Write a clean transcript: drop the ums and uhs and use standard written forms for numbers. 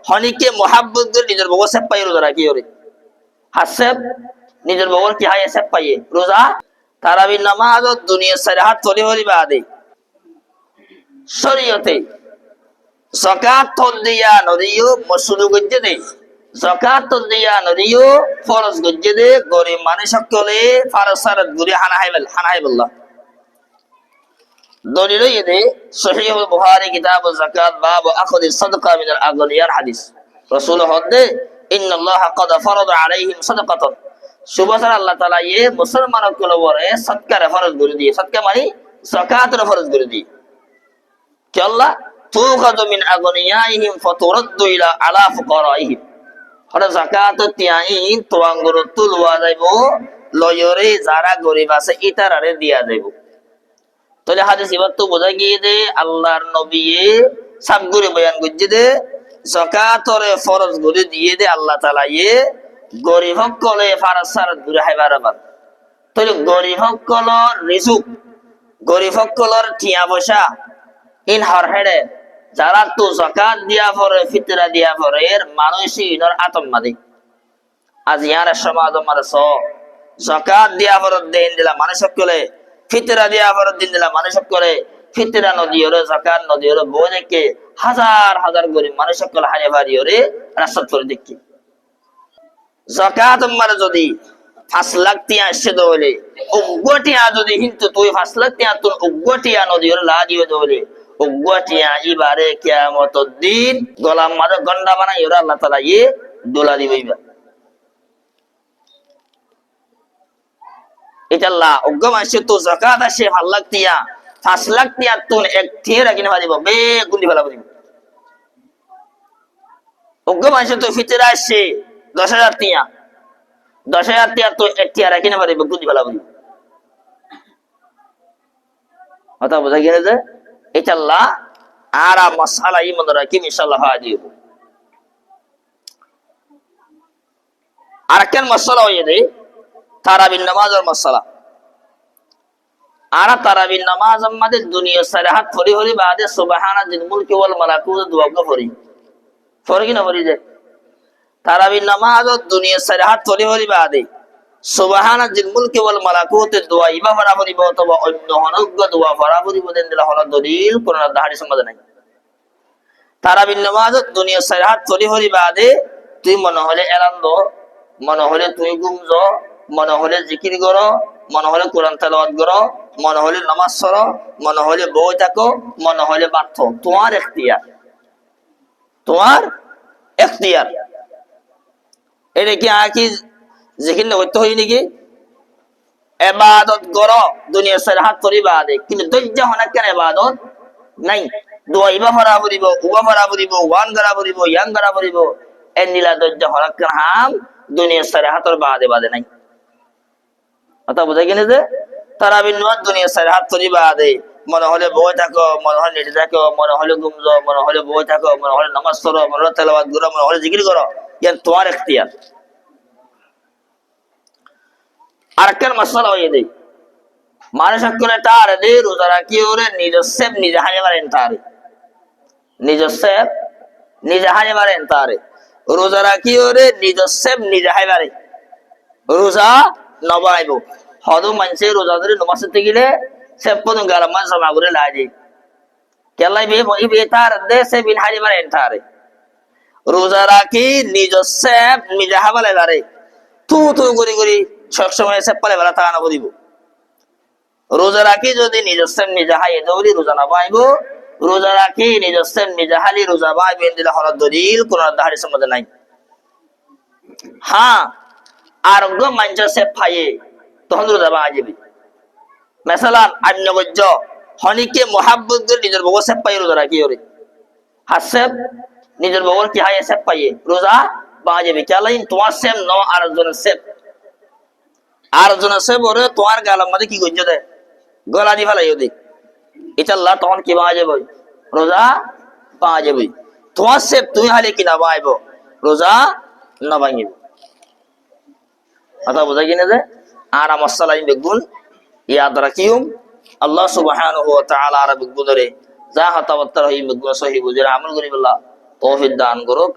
হনিকে মোহাব্বত করে নিজের বগল সেপ পাইয়ে রোজা রাখি ওরে হাসেব নিজের বগল কি হাই সেপ পাইয়ে রোজা তারাবির নামাজ ও দুনিয়া সারে হাত তলি হরি বাদে শরীয়তে যাকাত তল দিয়া নদিও মসুদ গজ্জে দে যাকাত দিয়া নদিও ফরজ গজ্জে দে গরিব মানুষ সকলে ফারসারাত গুরি হানাই বললাহ দলিল ইদে সহিহ বুখারী কিতাব যাকাত বাব আখদ সাদকা মিনাল আগনিয়ার হাদিস রাসূল হদে ইন্নাল্লাহা ক্বাদ ফারাদা আলাইহিম সাদাকাতান সুবহান আল্লাহ তাআলা এ মুসলমানদের উপরে সদকার ফরজ করে দিয়ে সদকা মানে যাকাতের ফরজ করে দিয়ে কি আল্লাহ তুখাদু মিন আগনিয়াইহিম ফাতুরাদ্দু ইলা আলা ফুকারাইহিম হর যাকাত তিয়াইন তোয়াঙ্গর তুলওয়া যাইবো লয়রে যারা গরিব আছে ইতারারে দিয়া যাইবো তাহলে হাদিস এবার তো বোঝা গিয়ে দে আল্লাহর নবী সাবগুরে বয়ান করছে দে যাকাতরে ফরজ করে দিয়ে দে আল্লাহ তাআলা এ গরিব সকলে ফারসার দূরে হাইবার আবার তাহলে গরিব সকলের রিজুক গরিব সকলের টিয়া পয়সা ইন হর হেডে যারা তো যাকাত দিয়া পরে ফিতরা দিয়া পরে এর মানুষই ইনর আতম মাদি আজ ইয়ার সমাজ আমার স যাকাত দিয়া পরে দেন দিলা মানুষ সকলে ফিতরা দিয়া পরে দিন দিলা মানুষ সকলে ফিতরা নদী ওরে যাকাত নদী ওরে বোঝেকে হাজার হাজার গরিব মানুষ সকলে হারে বাড়ি ওরে রাস্তা করে দেখি যাকাত আমার যদি 5 লাখ টিয়া আসছে দলে উগ্গটিয়া যদি হিন্তু তুই 5 লাখ টিয়া তুই উগ্গটিয়া নদী ওরে লা দিও দলে উগ্গটিয়া ইবারে কিয়ামতের দিন গলাম মাঝে গন্ডা বানাই ওরে আল্লাহ তাআলা এ দোলা দিবেইবা এটা আল্লাহ উগ্গ মাসে তো যাকাত আসে 5 লাখ টিয়া 5 লাখ টিয়া তুই এক টিয়া রাখিনা দিব বে গুন্ডি ফেলা দিব উগ্গ মাসে তো ফিতরা আসে 10,000 টিয়া 10,000 টিয়া তো এক টিয়া রাখিনা দিব গুন্ডি ফেলা দিব কথা বোঝা গেছে যে এটা আল্লাহ আরা মাসআলা ইমান রাকিম ইনশাআল্লাহ হাজিব আরকান মাসআলা হইছে তারাবির নামাজের মাসআলা আরা তারাবির নামাজ আমাদের দুনিয়া সালাহাত পড়ি হরি বাদে সুবহানাল মুলকি ওয়াল মালাকুত দোয়া করি ফরকি না পড়ি যায় তারাবির নামাজ ও দুনিয়া সালাহাত পড়ি হরি বাদে সুবহানাল মুলকি ওয়াল মালাকুত দোয়া ইবা পড়া হরিব অথবা অন্য অনগ্য দোয়া পড়া হরিব দেন দিলা হলো দলিল কোরআন হাদিস মধ্যে নাই তারাবির নামাজ ও দুনিয়া সালাহাত পড়ি হরি বাদে তুই মনে হলে এলান দো মনে হলে তুই গুমজ মনে হলে জিকির করো মনে হলে কোরআন তেলাওয়াত করো মনে হলে নামাজ পড়ো মনে হলে বই থাকো মনে হলে বাধ্য তোমার এখতিয়ার এটা কি আকি জিকির না করতে হয় নাকি ইবাদত করো দুনিয়া সালাহাত করি বাদে কিন্তু ধৈর্য হনা কেন ইবাদত নাই দোয়া ইবা ফরা বলিব উবা ফরা বলিব ওয়ান গরা বলিব ইয়াং গরা বলিব এনিলা ধৈর্য হনা কেন হাম দুনিয়া সালাহাতর বাদে নাই কথা বুঝা গেলে যে তারাবির নামাজ দুনিয়া সালাহাত করি বাদে মনে হলে বই থাকো মনে হলে নেটে থাকো মনে হলে গুমজো মনে হলে বই থাকো মনে হলে নামাজ পড়ো মনে হলে তেলাওয়াত করো মনে হলে জিকির করো ইয়ান তোমার এখতিয়ার আরকান মাসআলা হয়ে দেই মানুষ সকলে তার দে রোজা রাখি ওরে নিজস্ব নিজে হাজে মারেন তারে নিজস্ব নিজে হাজে মারেন তারে রোজা রাখি ওরে নিজস্ব নিজে হাজে মারে রোজা নবাইবো হদু মানছে রোজা ধরে নমাজ পড়তে গেলে সে পদন গালাম মাস জমা করে লাগে কেলাই বে তার দেশে বিন হাজে মারেন তারে রোজা রাখি নিজস্ব নিজে হাবালে দারে তু করি সব সময় সে পালে বেলা তা না বলিব রোজা রাখি যদি নিজস্ব নিজে হাইয়ে দৌড়ি রোজা না পাইব রোজা রাখি নিজস্ব নিজে হালি রোজা পাইবে দিলে হল দলিল কোন হাদিস মধ্যে নাই হ্যাঁ আরোগ্য মাঞ্চ সে পাইয়ে তখন রোজা পাওয়া যাবে মেসালান আন্যগজ্য হনিকে মোহাব্বত করে নিজের বগল সে পাইয়ে রোজা রাখি ওরে হাসেব নিজের বগল কি হাইয়ে সে পাইয়ে রোজা পাওয়া যাবে কেলাইন তোমার সেম ন আর জনের সেব ওরে তোমার গালার মধ্যে কি করছে দেয় গলা দি ফেলাই ওদের এটা আল্লাহ তখন কি পাওয়া যাবে রোজা পাওয়া যাবে তোমার সেব তুমি হালে কি না পাইব রোজা না ভাঙিব কথা বোঝা কিনা যে আর মাসআলা বেগুন ইয়াদ রাখিউম আল্লাহ সুবহানাহু ওয়া তাআলা আর বেগুনরে যা হাতাওয়াত্তার হই বেগুন সহি বুঝে আমল করি বল্লাহ তৌফিক দান করুক।